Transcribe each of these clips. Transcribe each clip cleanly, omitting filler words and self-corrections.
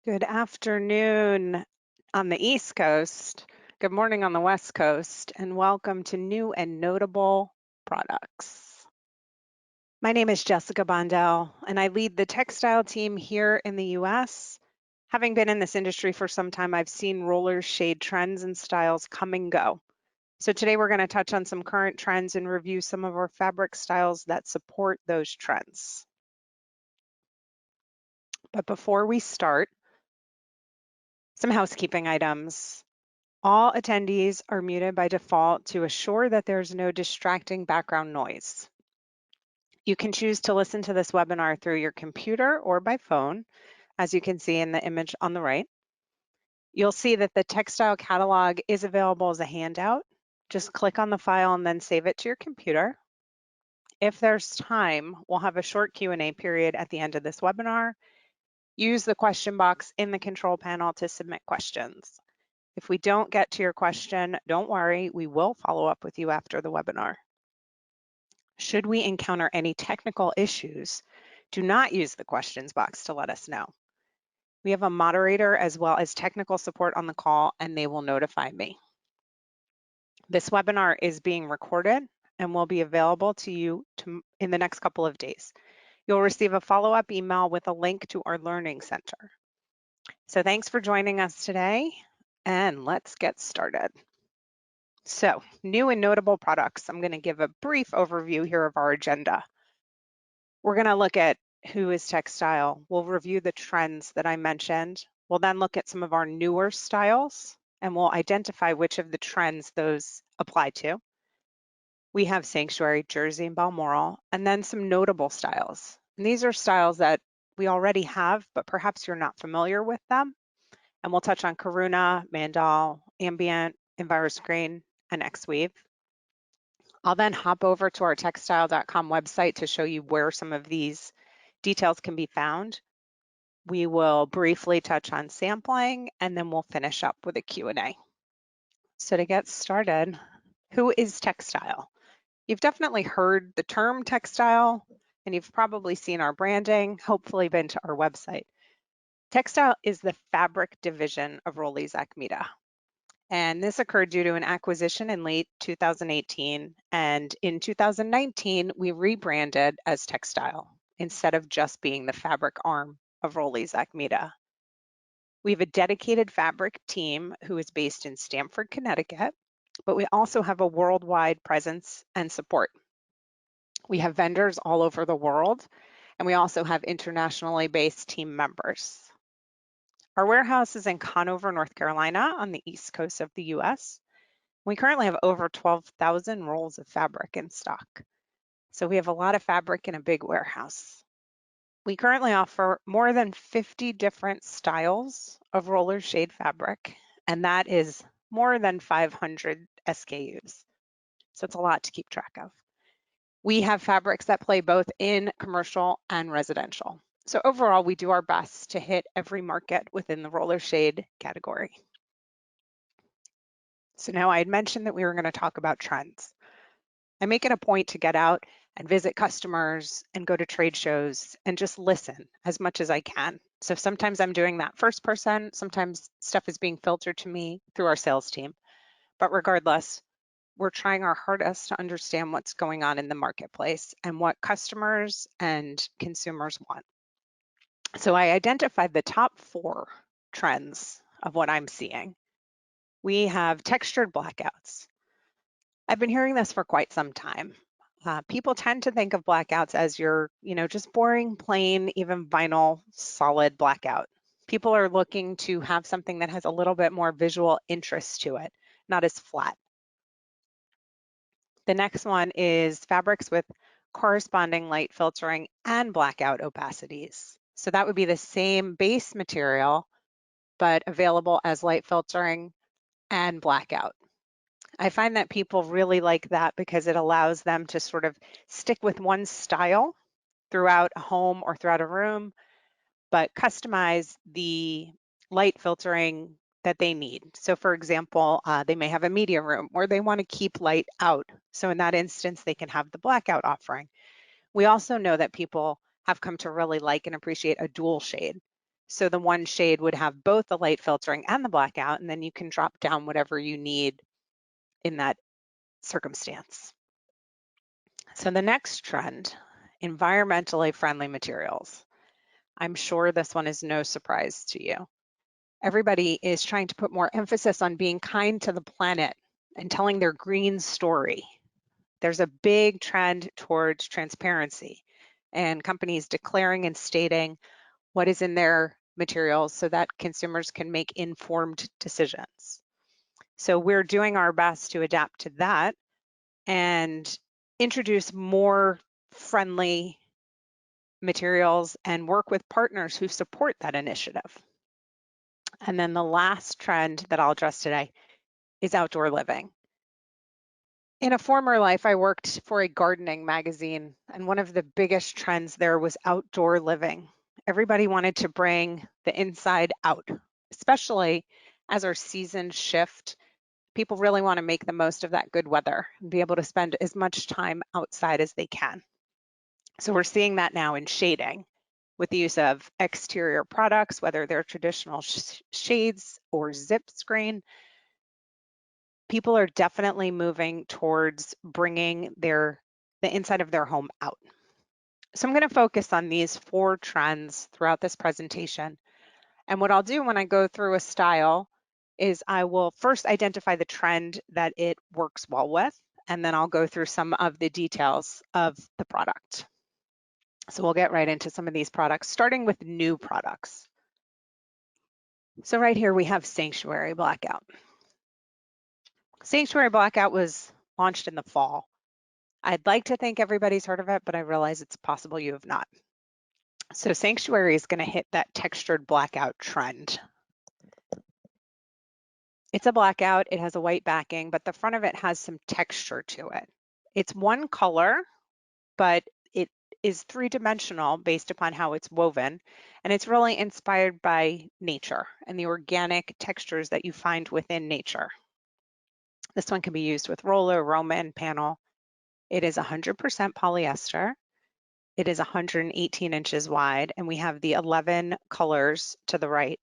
Good afternoon on the East Coast. Good morning on the West Coast, and welcome to New and Notable Products. My name is Jessica Mandal, and I lead the textile team here in the US. Having been in this industry for some time, I've seen roller shade trends and styles come and go. So today we're going to touch on some current trends and review some of our fabric styles that support those trends. But before we start, some housekeeping items. All attendees are muted by default to assure that there's no distracting background noise. You can choose to listen to this webinar through your computer or by phone, as you can see in the image on the right. You'll see that the textile catalog is available as a handout. Just click on the file and then save it to your computer. If there's time, we'll have a short Q&A period at the end of this webinar. Use the question box in the control panel to submit questions. If we don't get to your question, don't worry, we will follow up with you after the webinar. Should we encounter any technical issues, do not use the questions box to let us know. We have a moderator as well as technical support on the call, and they will notify me. This webinar is being recorded and will be available to you in the next couple of days. You'll receive a follow-up email with a link to our Learning Center. So thanks for joining us today, and let's get started. So, new and notable products. I'm going to give a brief overview here of our agenda. We're going to look at who is textile. We'll review the trends that I mentioned. We'll then look at some of our newer styles, and we'll identify which of the trends those apply to. We have Sanctuary, Jersey, and Balmoral, and then some notable styles. And these are styles that we already have, but perhaps you're not familiar with them. And we'll touch on Karuna, Mandal, Ambient, Enviroscreen, and Xweave. I'll then hop over to our texstyle.com website to show you where some of these details can be found. We will briefly touch on sampling, and then we'll finish up with a Q&A. So to get started, who is textile? You've definitely heard the term textile, and you've probably seen our branding, hopefully been to our website. Textile is the fabric division of Rollease Acmeda. And this occurred due to an acquisition in late 2018. And in 2019, we rebranded as Textile instead of just being the fabric arm of Rollease Acmeda. We have a dedicated fabric team who is based in Stamford, Connecticut, but we also have a worldwide presence and support. We have vendors all over the world, and we also have internationally based team members. Our warehouse is in Conover, North Carolina on the East Coast of the US. We currently have over 12,000 rolls of fabric in stock. So we have a lot of fabric in a big warehouse. We currently offer more than 50 different styles of roller shade fabric, and that is more than 500 SKUs. So it's a lot to keep track of. We have fabrics that play both in commercial and residential. So overall, we do our best to hit every market within the roller shade category. So now I had mentioned that we were going to talk about trends. I make it a point to get out and visit customers and go to trade shows and just listen as much as I can. So sometimes I'm doing that first person, sometimes stuff is being filtered to me through our sales team. But regardless, we're trying our hardest to understand what's going on in the marketplace and what customers and consumers want. So I identified the top 4 trends of what I'm seeing. We have textured blackouts. I've been hearing this for quite some time. People tend to think of blackouts as your, just boring, plain, even vinyl, solid blackout. People are looking to have something that has a little bit more visual interest to it, not as flat. The next one is fabrics with corresponding light filtering and blackout opacities. So that would be the same base material, but available as light filtering and blackout. I find that people really like that because it allows them to sort of stick with one style throughout a home or throughout a room, but customize the light filtering that they need. So for example, they may have a media room where they want to keep light out. So in that instance, they can have the blackout offering. We also know that people have come to really like and appreciate a dual shade. So the one shade would have both the light filtering and the blackout, and then you can drop down whatever you need in that circumstance. So the next trend, environmentally friendly materials. I'm sure this one is no surprise to you. Everybody is trying to put more emphasis on being kind to the planet and telling their green story. There's a big trend towards transparency and companies declaring and stating what is in their materials so that consumers can make informed decisions. So we're doing our best to adapt to that and introduce more friendly materials and work with partners who support that initiative. And then the last trend that I'll address today is outdoor living. In a former life, I worked for a gardening magazine, and one of the biggest trends there was outdoor living. Everybody wanted to bring the inside out, especially as our seasons shift. People really want to make the most of that good weather and be able to spend as much time outside as they can. So we're seeing that now in shading with the use of exterior products, whether they're traditional shades or Zipscreen. People are definitely moving towards bringing the inside of their home out. So I'm going to focus on these 4 trends throughout this presentation. And what I'll do when I go through a style is I will first identify the trend that it works well with, and then I'll go through some of the details of the product. So we'll get right into some of these products, starting with new products. So right here we have Sanctuary Blackout. Sanctuary Blackout was launched in the fall. I'd like to think everybody's heard of it, but I realize it's possible you have not. So Sanctuary is going to hit that textured blackout trend. It's a blackout, it has a white backing, but the front of it has some texture to it. It's one color, but it is 3-dimensional based upon how it's woven, and it's really inspired by nature and the organic textures that you find within nature. This one can be used with roller, Roman, panel. It is 100% polyester. It is 118 inches wide, and we have the 11 colors to the right.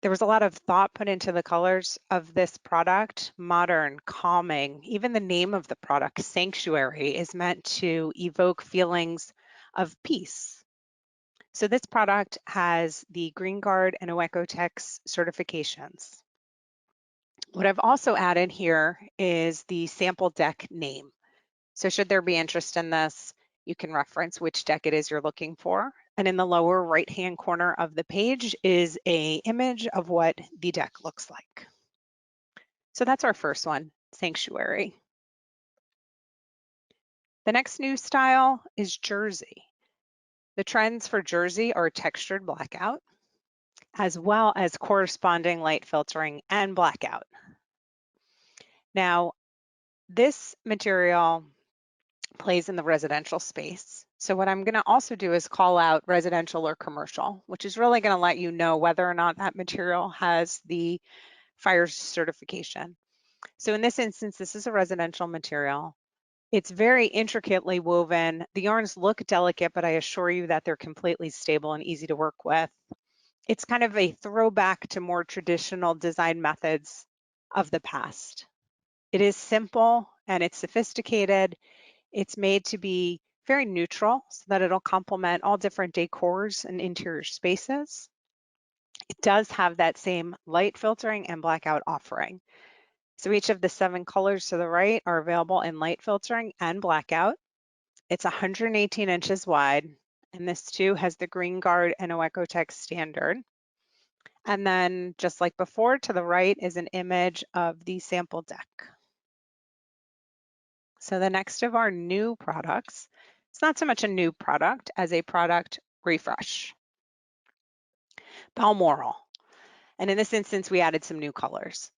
There was a lot of thought put into the colors of this product, modern, calming. Even the name of the product, Sanctuary, is meant to evoke feelings of peace. So this product has the Green Guard and Ecotex certifications. What I've also added here is the sample deck name. So should there be interest in this, you can reference which deck it is you're looking for. And in the lower right-hand corner of the page is an image of what the deck looks like. So that's our first one, Sanctuary. The next new style is Jersey. The trends for Jersey are textured blackout, as well as corresponding light filtering and blackout. Now, this material plays in the residential space. So what I'm going to also do is call out residential or commercial, which is really going to let you know whether or not that material has the fire certification. So in this instance, this is a residential material. It's very intricately woven. The yarns look delicate, but I assure you that they're completely stable and easy to work with. It's kind of a throwback to more traditional design methods of the past. It is simple and it's sophisticated. It's made to be very neutral so that it'll complement all different decors and interior spaces. It does have that same light filtering and blackout offering. So each of the 7 colors to the right are available in light filtering and blackout. It's 118 inches wide, and this too has the Green Guard and Ecotex standard. And then just like before, to the right is an image of the sample deck. So the next of our new products, it's not so much a new product as a product refresh. Balmoral. And in this instance, we added some new colors.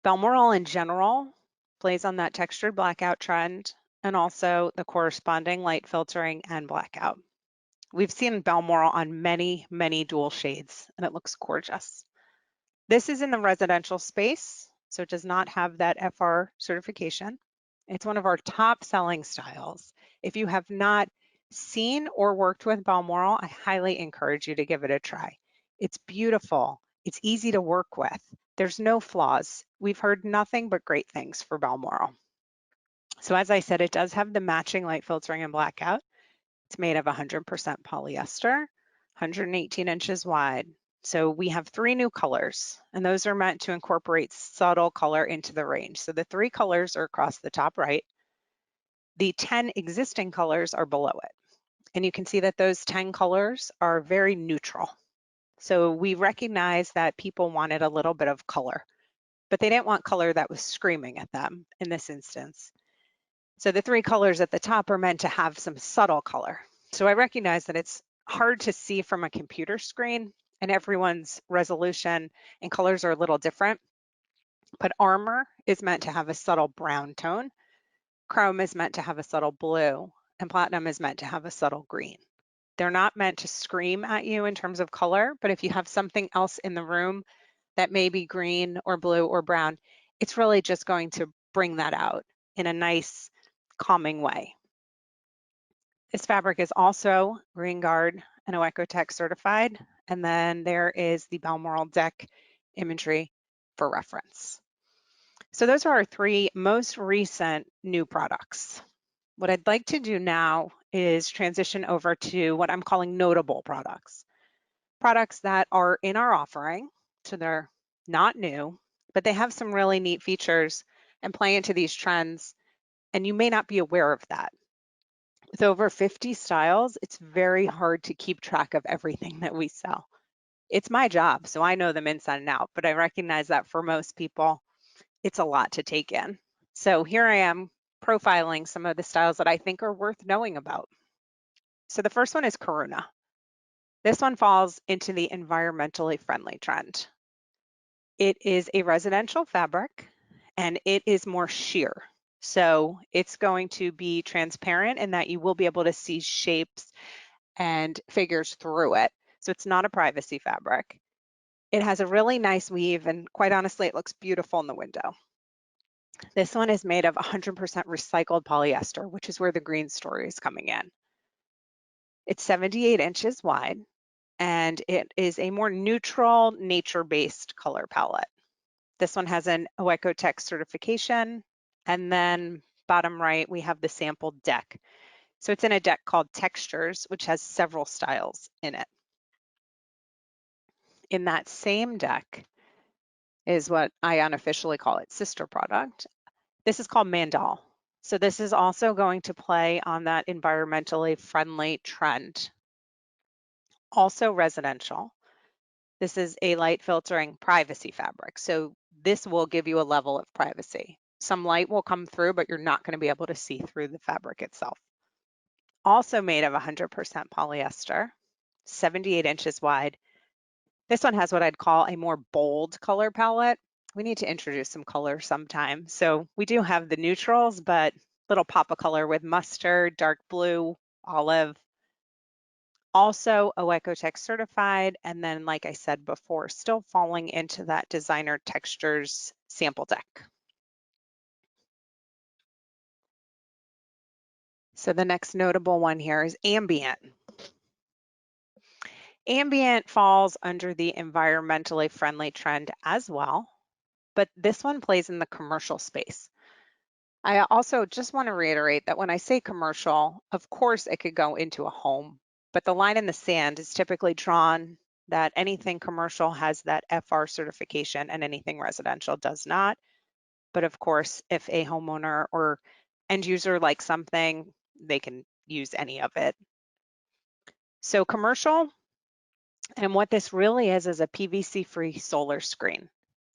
Balmoral in general plays on that textured blackout trend and also the corresponding light filtering and blackout. We've seen Balmoral on many, many dual shades, and it looks gorgeous. This is in the residential space, so it does not have that FR certification. It's one of our top selling styles. If you have not Seen or worked with Balmoral, I highly encourage you to give it a try. It's beautiful. It's easy to work with. There's no flaws. We've heard nothing but great things for Balmoral. So as I said, it does have the matching light filtering and blackout. It's made of 100% polyester, 118 inches wide. So we have 3 new colors, and those are meant to incorporate subtle color into the range. So the 3 colors are across the top right. The 10 existing colors are below it. And you can see that those 10 colors are very neutral. So we recognize that people wanted a little bit of color, but they didn't want color that was screaming at them in this instance. So the 3 colors at the top are meant to have some subtle color. So I recognize that it's hard to see from a computer screen, and everyone's resolution and colors are a little different. But Armor is meant to have a subtle brown tone, Chrome is meant to have a subtle blue, and Platinum is meant to have a subtle green. They're not meant to scream at you in terms of color, but if you have something else in the room that may be green or blue or brown, it's really just going to bring that out in a nice, calming way. This fabric is also Green Guard and OECO-TEX certified, and then there is the Balmoral deck imagery for reference. So those are our 3 most recent new products. What I'd like to do now is transition over to what I'm calling notable products. Products that are in our offering, so they're not new, but they have some really neat features and play into these trends, and you may not be aware of that. With over 50 styles, it's very hard to keep track of everything that we sell. It's my job, so I know them inside and out, but I recognize that for most people, it's a lot to take in. So here I am profiling some of the styles that I think are worth knowing about. So the first one is Karuna. This one falls into the environmentally friendly trend. It is a residential fabric and it is more sheer. So it's going to be transparent in that you will be able to see shapes and figures through it. So it's not a privacy fabric. It has a really nice weave and quite honestly, it looks beautiful in the window. This one is made of 100% recycled polyester, which is where the green story is coming in. It's 78 inches wide and it is a more neutral, nature-based color palette. This one has an OECO-TEX certification, and then bottom right, we have the sample deck. So it's in a deck called Textures, which has several styles in it. In that same deck is what I unofficially call its sister product. This is called Mandal. So this is also going to play on that environmentally friendly trend. Also residential. This is a light filtering privacy fabric. So this will give you a level of privacy. Some light will come through, but you're not going to be able to see through the fabric itself. Also made of 100% polyester, 78 inches wide. This one has what I'd call a more bold color palette. We need to introduce some color sometime. So we do have the neutrals, but little pop of color with mustard, dark blue, olive. Also OECO-TEX certified, and then like I said before, still falling into that designer textures sample deck. So the next notable one here is Ambient. Ambient falls under the environmentally friendly trend as well, but this one plays in the commercial space. I also just want to reiterate that when I say commercial, of course it could go into a home, but the line in the sand is typically drawn that anything commercial has that FR certification and anything residential does not. But of course, if a homeowner or end user likes something, they can use any of it. So commercial, and what this really is a PVC-free solar screen.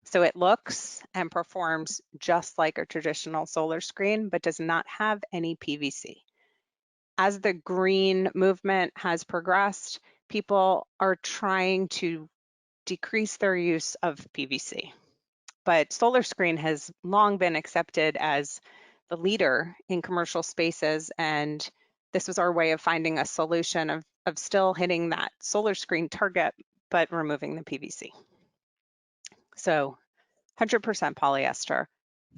So it looks and performs just like a traditional solar screen, but does not have any PVC. As the green movement has progressed, people are trying to decrease their use of PVC. But solar screen has long been accepted as the leader in commercial spaces, and this was our way of finding a solution of still hitting that solar screen target, but removing the PVC. So 100% polyester,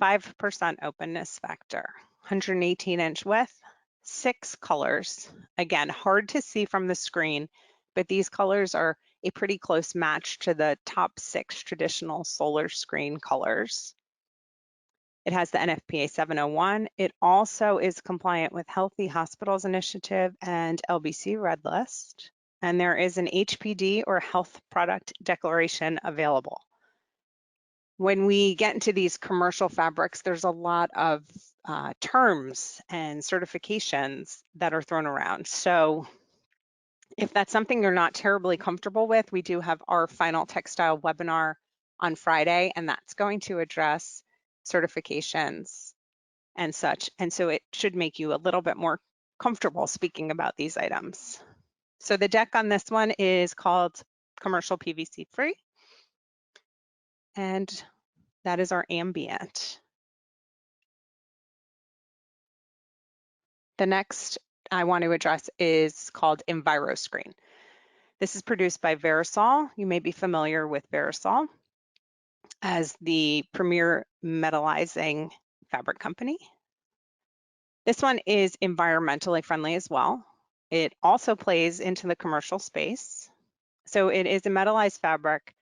5% openness factor, 118-inch width, 6 colors. Again, hard to see from the screen, but these colors are a pretty close match to the top 6 traditional solar screen colors. It has the NFPA 701. It also is compliant with Healthy Hospitals Initiative and LBC Red List. And there is an HPD or Health Product Declaration available. When we get into these commercial fabrics, there's a lot of terms and certifications that are thrown around. So if that's something you're not terribly comfortable with, we do have our final textile webinar on Friday, and that's going to address certifications and such. And so it should make you a little bit more comfortable speaking about these items. So the deck on this one is called Commercial PVC Free. And that is our Ambient. The next I want to address is called Enviroscreen. This is produced by Verisol. You may be familiar with Verisol as the premier metallizing fabric company. This one is environmentally friendly as well. It also plays into the commercial space. So it is a metallized fabric,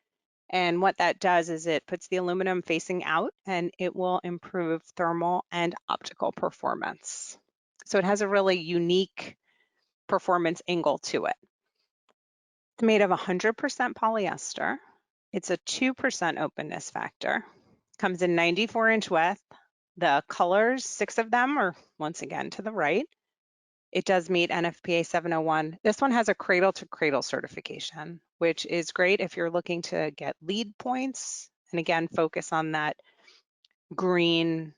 and what that does is it puts the aluminum facing out and it will improve thermal and optical performance. So it has a really unique performance angle to it. It's made of 100% polyester. It's a 2% openness factor. Comes in 94-inch width. The colors, 6 of them are once again to the right. It does meet NFPA 701. This one has a cradle-to-cradle certification, which is great if you're looking to get lead points and again, focus on that green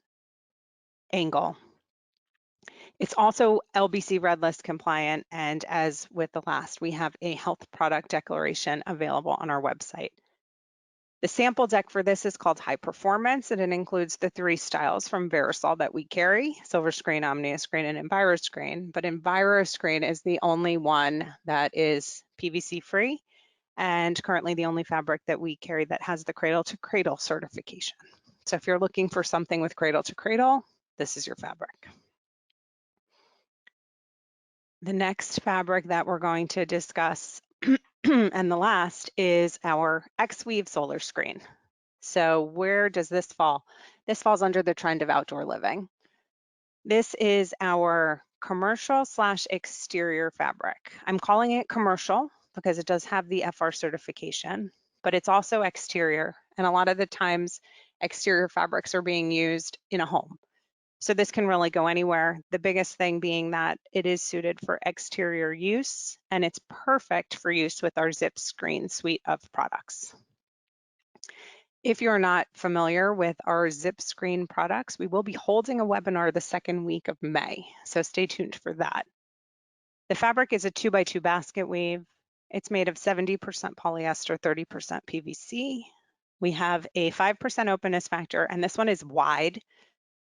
angle. It's also LBC Red List compliant, and as with the last, we have a health product declaration available on our website. The sample deck for this is called High Performance, and it includes the 3 styles from Verisol that we carry, Silverscreen, Omniascreen, and Enviroscreen. But Enviroscreen is the only one that is PVC free, and currently the only fabric that we carry that has the cradle-to-cradle certification. So if you're looking for something with cradle-to-cradle, this is your fabric. The next fabric that we're going to discuss and the last is our Xweave solar screen. So where does this fall? This falls under the trend of outdoor living. This is our commercial/exterior fabric. I'm calling it commercial because it does have the FR certification, but it's also exterior. And a lot of the times exterior fabrics are being used in a home. So this can really go anywhere. The biggest thing being that it is suited for exterior use, and it's perfect for use with our Zipscreen suite of products. If you're not familiar with our Zipscreen products, we will be holding a webinar the 2nd week of May, so stay tuned for that. The fabric is a 2x2 basket weave. It's made of 70% polyester, 30% PVC. We have a 5% openness factor, and this one is wide,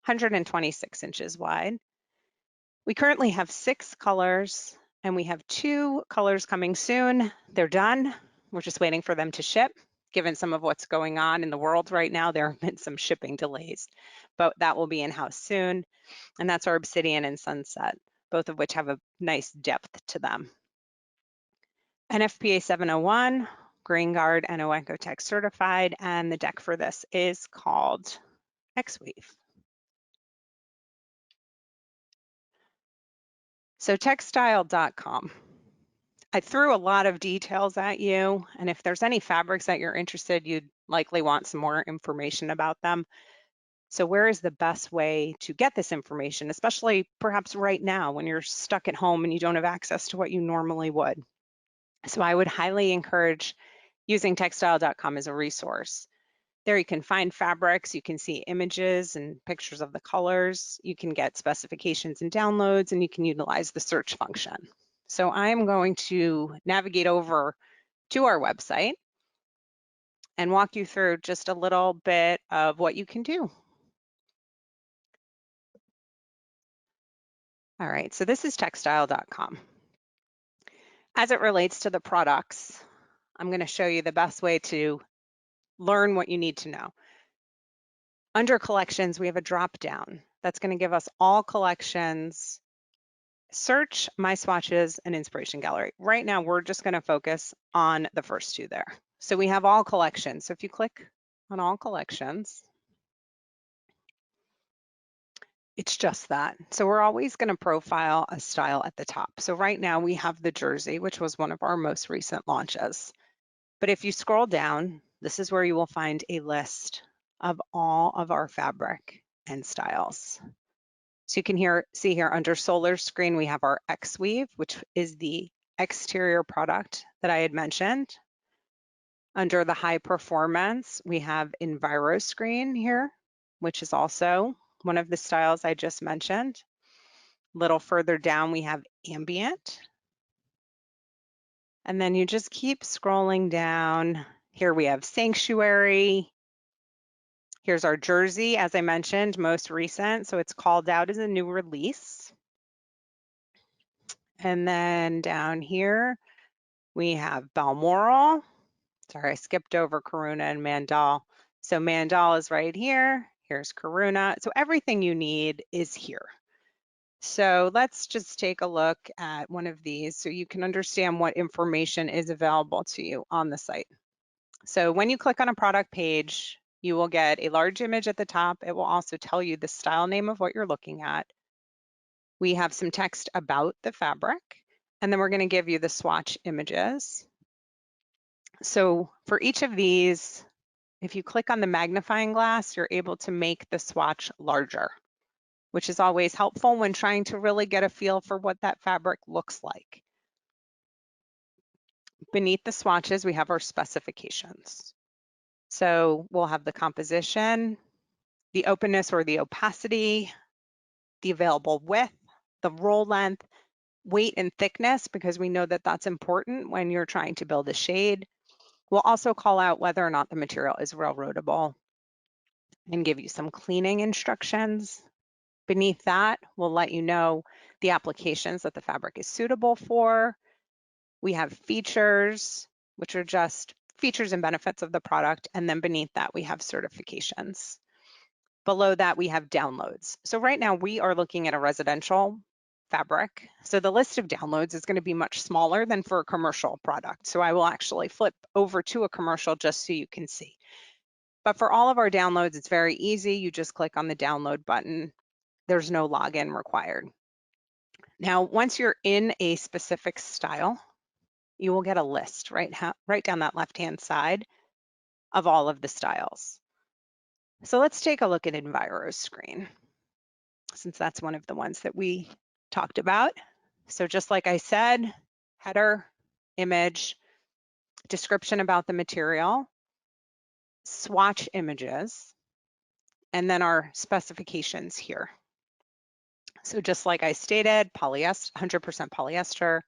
126 inches wide. We currently have 6 colors, and we have 2 colors coming soon. They're done. We're just waiting for them to ship. Given some of what's going on in the world right now, there have been some shipping delays, but that will be in-house soon. And that's our Obsidian and Sunset, both of which have a nice depth to them. NFPA 701, Green Guard, and Ecotech certified, and the deck for this is called Xweave. So textile.com. I threw a lot of details at you, and if there's any fabrics that you're interested, you'd likely want some more information about them. So where is the best way to get this information, especially perhaps right now when you're stuck at home and you don't have access to what you normally would? So I would highly encourage using textile.com as a resource. There you can find fabrics, you can see images and pictures of the colors, you can get specifications and downloads, and you can utilize the search function. So I'm going to navigate over to our website and walk you through just a little bit of what you can do. All right, so this is textile.com. As it relates to the products, I'm going to show you the best way to learn what you need to know. Under collections, we have a drop down that's going to give us all collections search My Swatches and Inspiration Gallery. Right now, we're just going to focus on the first two there. So we have all collections. So if you click on all collections, it's just that. So we're always going to profile a style at the top. So right now we have the jersey, which was one of our most recent launches. But if you scroll down, this is where you will find a list of all of our fabric and styles. So you can see here under Solar Screen, we have our Xweave, which is the exterior product that I had mentioned. Under the high performance, we have Enviroscreen here, which is also one of the styles I just mentioned. A little further down, we have Ambient. And then you just keep scrolling down. Here we have Sanctuary. Here's our jersey, as I mentioned, most recent. So it's called out as a new release. And then down here, we have Balmoral. Sorry, I skipped over Karuna and Mandal. So Mandal is right here. Here's Karuna. So everything you need is here. So let's just take a look at one of these so you can understand what information is available to you on the site. So when you click on a product page, you will get a large image at the top. It will also tell you the style name of what you're looking at. We have some text about the fabric, and then we're going to give you the swatch images. So for each of these, if you click on the magnifying glass, you're able to make the swatch larger, which is always helpful when trying to really get a feel for what that fabric looks like. Beneath the swatches, we have our specifications. So we'll have the composition, the openness or the opacity, the available width, the roll length, weight and thickness, because we know that that's important when you're trying to build a shade. We'll also call out whether or not the material is railroadable and give you some cleaning instructions. Beneath that, we'll let you know the applications that the fabric is suitable for. We have features, which are just features and benefits of the product. And then beneath that, we have certifications. Below that, we have downloads. So right now we are looking at a residential fabric. So the list of downloads is going to be much smaller than for a commercial product. So I will actually flip over to a commercial just so you can see. But for all of our downloads, it's very easy. You just click on the download button. There's no login required. Now, once you're in a specific style, you will get a list right down that left-hand side of all of the styles. So let's take a look at Enviroscreen, since that's one of the ones that we talked about. So just like I said, header, image, description about the material, swatch images, and then our specifications here. So just like I stated, polyester, 100% polyester,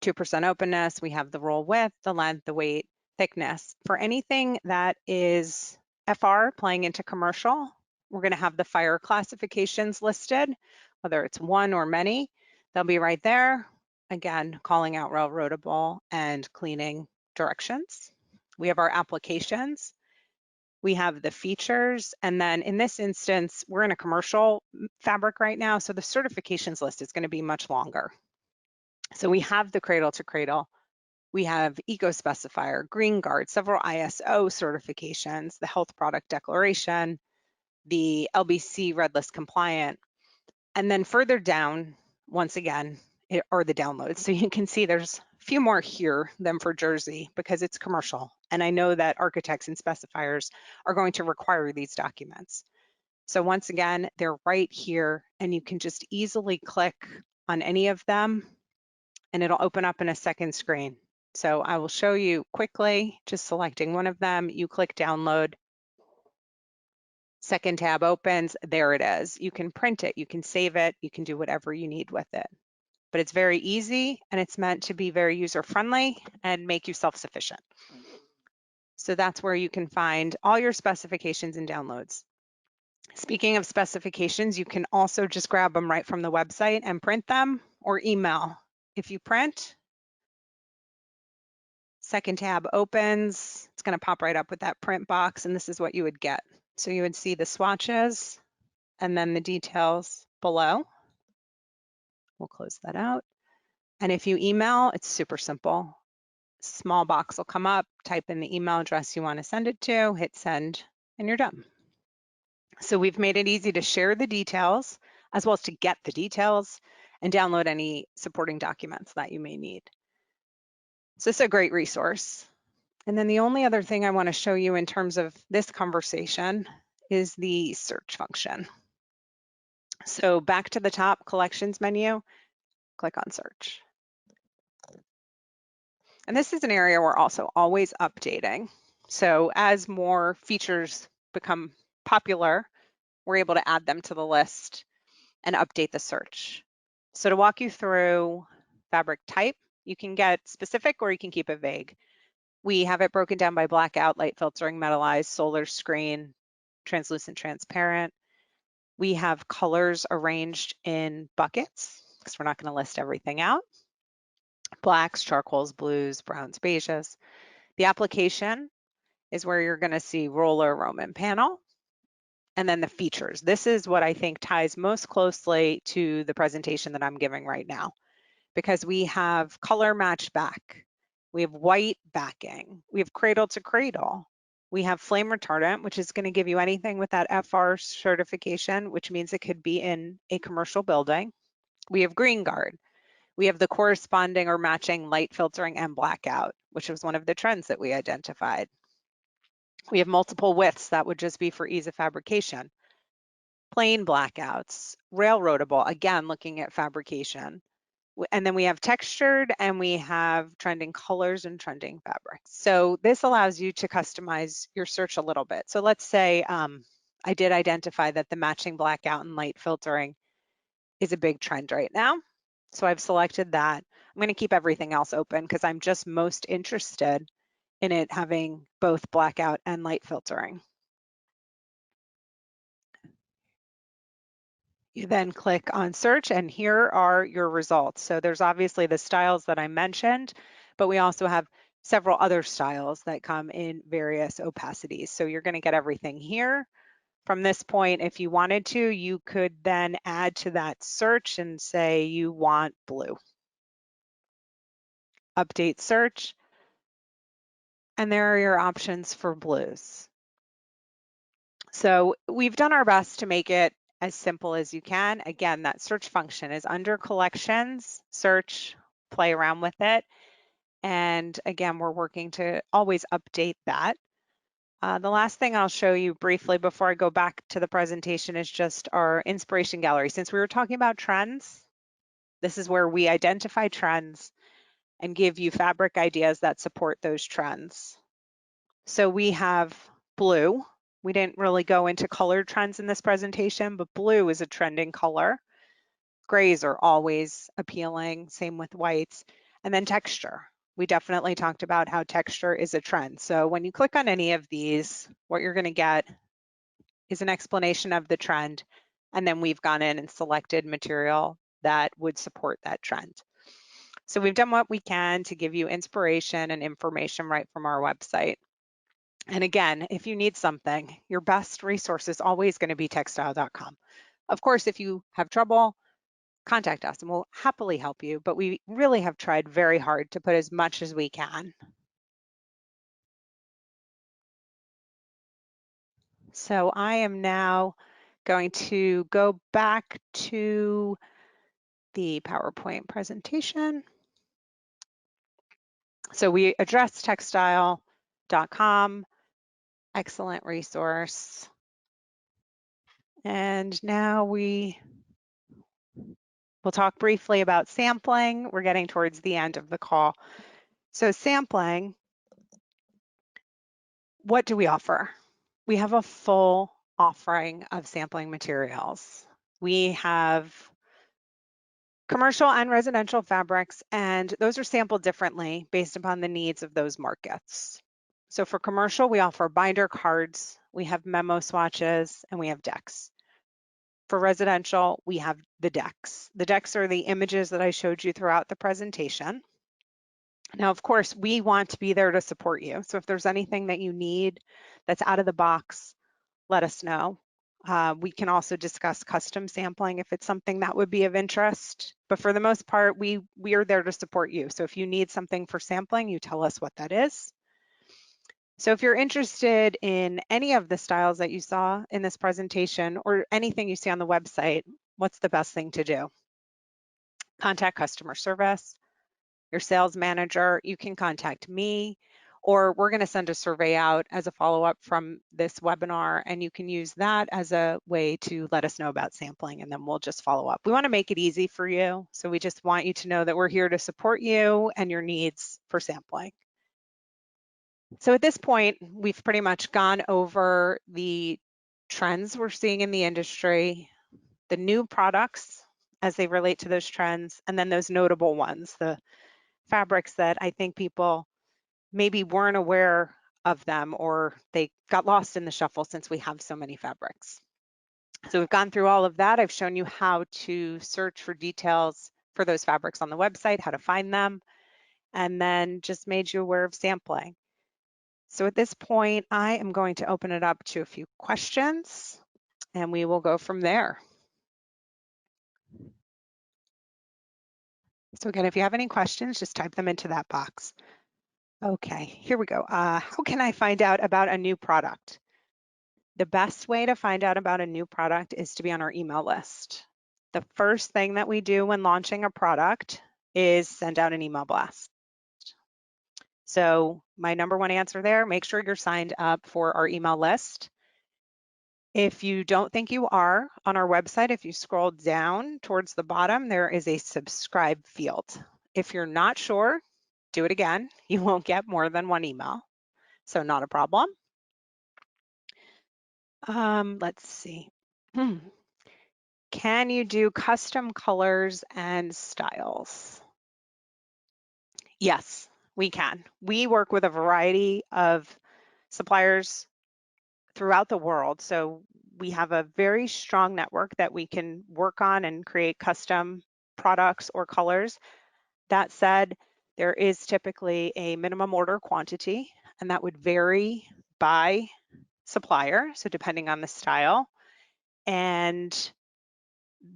2% openness, we have the roll width, the length, the weight, thickness. For anything that is FR playing into commercial, we're going to have the fire classifications listed, whether it's one or many. They'll be right there. Again, calling out railroadable and cleaning directions. We have our applications. We have the features, and then in this instance, we're in a commercial fabric right now, so the certifications list is going to be much longer. So we have the cradle to cradle. We have eco specifier, green guard, several ISO certifications, the health product declaration, the LBC red list compliant, and then further down, once again, are the downloads. So you can see there's a few more here than for Jersey because it's commercial. And I know that architects and specifiers are going to require these documents. So once again, they're right here and you can just easily click on any of them and it'll open up in a second screen. So I will show you quickly, just selecting one of them. You click download, second tab opens, there it is. You can print it, you can save it, you can do whatever you need with it. But it's very easy and it's meant to be very user-friendly and make you self-sufficient. So that's where you can find all your specifications and downloads. Speaking of specifications, you can also just grab them right from the website and print them or email. If you print, second tab opens, it's going to pop right up with that print box, and this is what you would get. So you would see the swatches and then the details below. We'll close that out. And if you email, it's super simple. Small box will come up, type in the email address you want to send it to, hit send, and you're done. So we've made it easy to share the details as well as to get the details and download any supporting documents that you may need. So it's a great resource. And then the only other thing I want to show you in terms of this conversation is the search function. So back to the top collections menu, click on search. And this is an area we're also always updating. So as more features become popular, we're able to add them to the list and update the search. So to walk you through fabric type, you can get specific or you can keep it vague. We have it broken down by blackout, light filtering, metallized, solar screen, translucent, transparent. We have colors arranged in buckets because we're not going to list everything out. Blacks, charcoals, blues, browns, beiges. The application is where you're going to see roller, Roman panel, and then the features. This is what I think ties most closely to the presentation that I'm giving right now, because we have color match back, we have white backing, we have cradle to cradle, we have flame retardant, which is going to give you anything with that FR certification, which means it could be in a commercial building. We have green guard. We have the corresponding or matching light filtering and blackout, which was one of the trends that we identified. We have multiple widths that would just be for ease of fabrication. Plain blackouts, railroadable, again, looking at fabrication. And then we have textured and we have trending colors and trending fabrics. So this allows you to customize your search a little bit. So let's say I did identify that the matching blackout and light filtering is a big trend right now. So I've selected that. I'm going to keep everything else open because I'm just most interested in it having both blackout and light filtering. You then click on search and here are your results. So there's obviously the styles that I mentioned, but we also have several other styles that come in various opacities. So you're going to get everything here. From this point, if you wanted to, you could then add to that search and say you want blue. Update search, and there are your options for blues. So we've done our best to make it as simple as you can. Again, that search function is under collections, search, play around with it. And again, we're working to always update that. The last thing I'll show you briefly before I go back to the presentation is just our inspiration gallery. Since we were talking about trends, this is where we identify trends and give you fabric ideas that support those trends. So we have blue. We didn't really go into color trends in this presentation, but blue is a trending color. Grays are always appealing, same with whites. And then texture. We definitely talked about how texture is a trend. So when you click on any of these, what you're going to get is an explanation of the trend. And then we've gone in and selected material that would support that trend. So we've done what we can to give you inspiration and information right from our website. And again, if you need something, your best resource is always going to be texstyle.com. Of course, if you have trouble, contact us and we'll happily help you, but we really have tried very hard to put as much as we can. So I am now going to go back to the PowerPoint presentation. So we addressed textile.com, excellent resource. And now we'll talk briefly about sampling. We're getting towards the end of the call. So sampling, what do we offer? We have a full offering of sampling materials. We have commercial and residential fabrics, and those are sampled differently based upon the needs of those markets. So for commercial, we offer binder cards, we have memo swatches, and we have decks. For residential, we have the decks. The decks are the images that I showed you throughout the presentation. Now, of course, we want to be there to support you. So if there's anything that you need that's out of the box, let us know. We can also discuss custom sampling if it's something that would be of interest. But for the most part, we are there to support you. So if you need something for sampling, you tell us what that is. So if you're interested in any of the styles that you saw in this presentation or anything you see on the website, what's the best thing to do? Contact customer service, your sales manager. You can contact me, or we're going to send a survey out as a follow-up from this webinar, and you can use that as a way to let us know about sampling, and then we'll just follow up. We want to make it easy for you, so we just want you to know that we're here to support you and your needs for sampling. So at this point, we've pretty much gone over the trends we're seeing in the industry, the new products as they relate to those trends, and then those notable ones, the fabrics that I think people maybe weren't aware of them or they got lost in the shuffle since we have so many fabrics. So we've gone through all of that. I've shown you how to search for details for those fabrics on the website, how to find them, and then just made you aware of sampling. So at this point, I am going to open it up to a few questions and we will go from there. So again, if you have any questions, just type them into that box. Okay, here we go. How can I find out about a new product? The best way to find out about a new product is to be on our email list. The first thing that we do when launching a product is send out an email blast. So my number one answer there, make sure you're signed up for our email list. If you don't think you are, on our website, if you scroll down towards the bottom, there is a subscribe field. If you're not sure, do it again. You won't get more than one email, so not a problem. Let's see. Can you do custom colors and styles? Yes, we can. We work with a variety of suppliers throughout the world. So we have a very strong network that we can work on and create custom products or colors. That said, there is typically a minimum order quantity, and that would vary by supplier. So depending on the style, and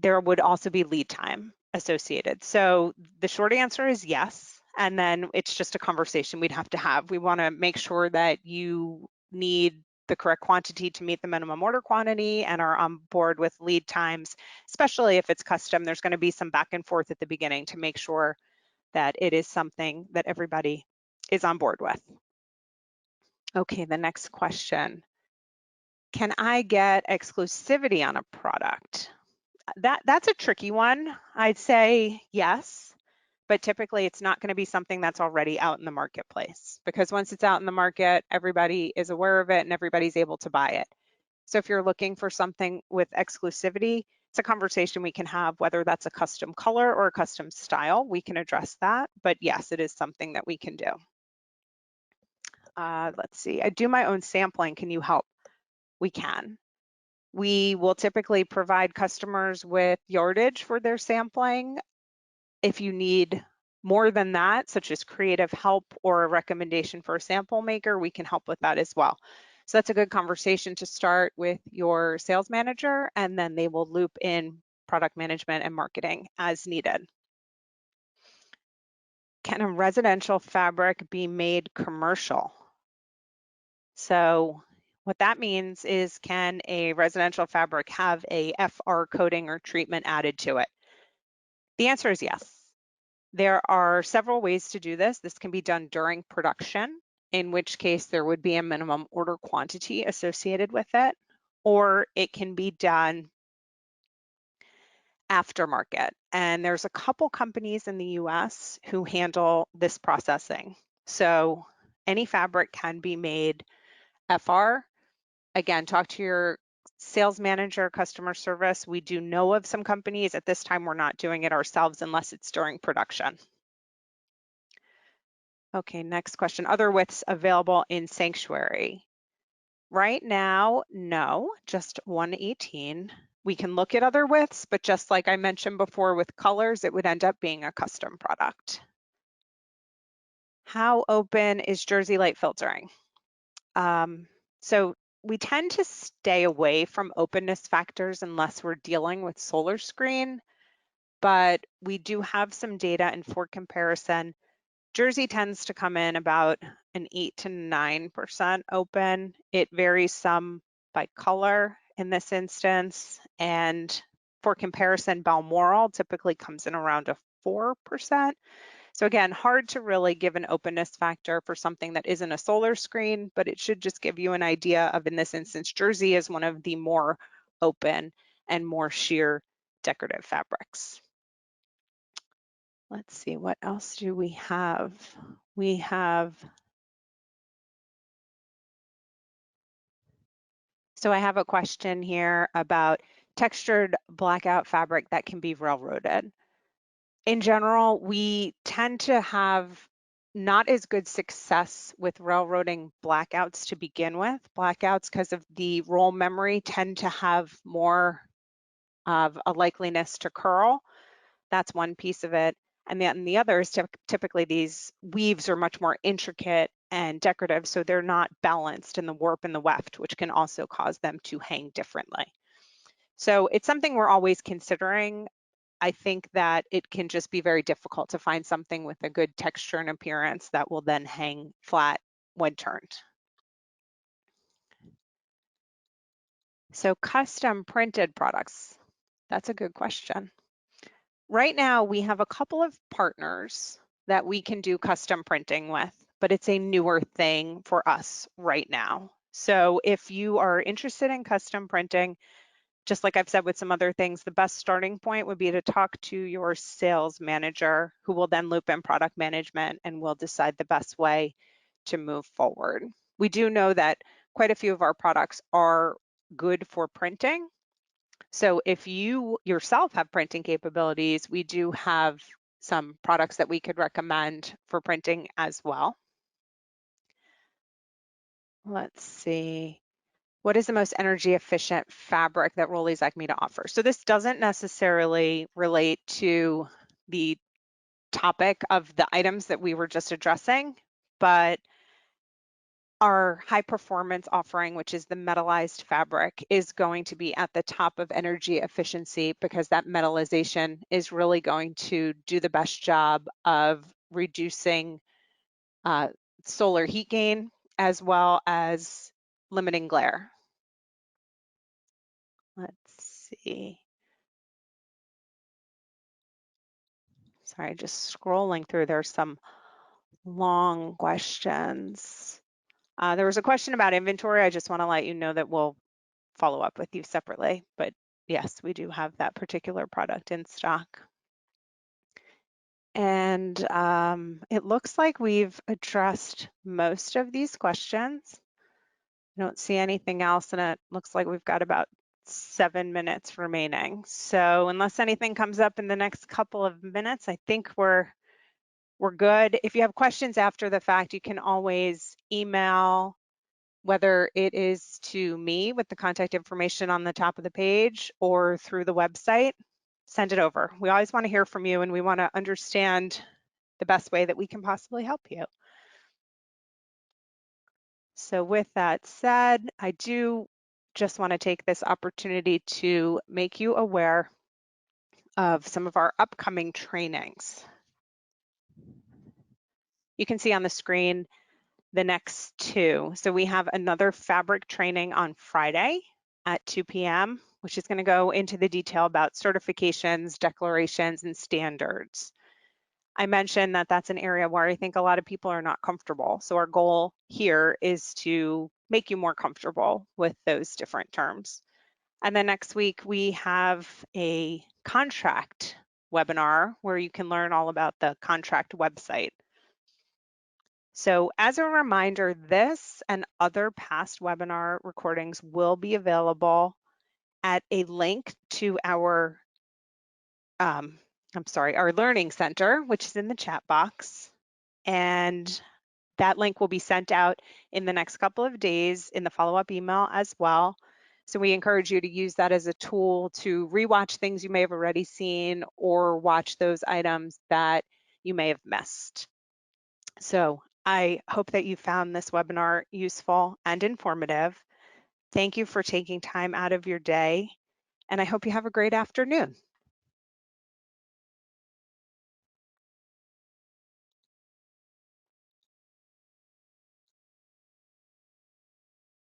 there would also be lead time associated. So the short answer is yes. And then it's just a conversation we'd have to have. We want to make sure that you need the correct quantity to meet the minimum order quantity and are on board with lead times, especially if it's custom. There's going to be some back and forth at the beginning to make sure that it is something that everybody is on board with. Okay, the next question. Can I get exclusivity on a product? That's a tricky one. I'd say yes, but typically it's not going to be something that's already out in the marketplace, because once it's out in the market, everybody is aware of it and everybody's able to buy it. So if you're looking for something with exclusivity, it's a conversation we can have, whether that's a custom color or a custom style, we can address that. But yes, it is something that we can do. Let's see, I do my own sampling. Can you help? We can. We will typically provide customers with yardage for their sampling. If you need more than that, such as creative help or a recommendation for a sample maker, we can help with that as well. So that's a good conversation to start with your sales manager, and then they will loop in product management and marketing as needed. Can a residential fabric be made commercial? So what that means is, can a residential fabric have a FR coating or treatment added to it? The answer is yes. There are several ways to do this. This can be done during production, in which case there would be a minimum order quantity associated with it, or it can be done aftermarket. And there's a couple companies in the US who handle this processing. So any fabric can be made FR. Again, talk to your sales manager, customer service. We do know of some companies. At this time, we're not doing it ourselves unless it's during production. Okay, next question. Other widths available in Sanctuary? Right now, no, just 118. We can look at other widths, but just like I mentioned before with colors, it would end up being a custom product. How open is Jersey light filtering? So we tend to stay away from openness factors unless we're dealing with solar screen. but we do have some data, and for comparison, jersey tends to come in about an 8 to 9% open. It varies some by color in this instance, and for comparison, Balmoral typically comes in around a 4%. So again, hard to really give an openness factor for something that isn't a solar screen, but it should just give you an idea of, in this instance, jersey is one of the more open and more sheer decorative fabrics. Let's see, what else do we have? We have, so I have a question here about textured blackout fabric that can be railroaded. In general, we tend to have not as good success with railroading blackouts to begin with. Blackouts, because of the roll memory, tend to have more of a likeliness to curl. That's one piece of it. And then the other is typically these weaves are much more intricate and decorative, so they're not balanced in the warp and the weft, which can also cause them to hang differently. So it's something we're always considering. I think that it can just be very difficult to find something with a good texture and appearance that will then hang flat when turned. So custom printed products, that's a good question. Right now, we have a couple of partners that we can do custom printing with, but it's a newer thing for us right now. So if you are interested in custom printing, just like I've said with some other things, the best starting point would be to talk to your sales manager, who will then loop in product management and will decide the best way to move forward. We do know that quite a few of our products are good for printing. So if you yourself have printing capabilities, we do have some products that we could recommend for printing as well. Let's see. What is the most energy efficient fabric that Rollease Acmeda offers? So this doesn't necessarily relate to the topic of the items that we were just addressing, but our high performance offering, which is the metallized fabric, is going to be at the top of energy efficiency because that metallization is really going to do the best job of reducing solar heat gain as well as limiting glare. Let's see. Sorry, just scrolling through. There's some long questions. There was a question about inventory. I just want to let you know that we'll follow up with you separately, but yes, we do have that particular product in stock. And it looks like we've addressed most of these questions. I don't see anything else, and it looks like we've got about 7 minutes remaining. So unless anything comes up in the next couple of minutes, I think we're good. If you have questions after the fact, you can always email, whether it is to me with the contact information on the top of the page or through the website. Send it over. We always want to hear from you, and we want to understand the best way that we can possibly help you. So with that said, I do just want to take this opportunity to make you aware of some of our upcoming trainings. You can see on the screen the next two. So we have another fabric training on Friday at 2 p.m., which is going to go into the detail about certifications, declarations, and standards. I mentioned that that's an area where I think a lot of people are not comfortable. So our goal here is to make you more comfortable with those different terms. And then next week, we have a contract webinar where you can learn all about the contract website. So as a reminder, this and other past webinar recordings will be available at a link to our, our Learning Center, which is in the chat box. And that link will be sent out in the next couple of days in the follow-up email as well. So we encourage you to use that as a tool to rewatch things you may have already seen or watch those items that you may have missed. So I hope that you found this webinar useful and informative. Thank you for taking time out of your day, and I hope you have a great afternoon.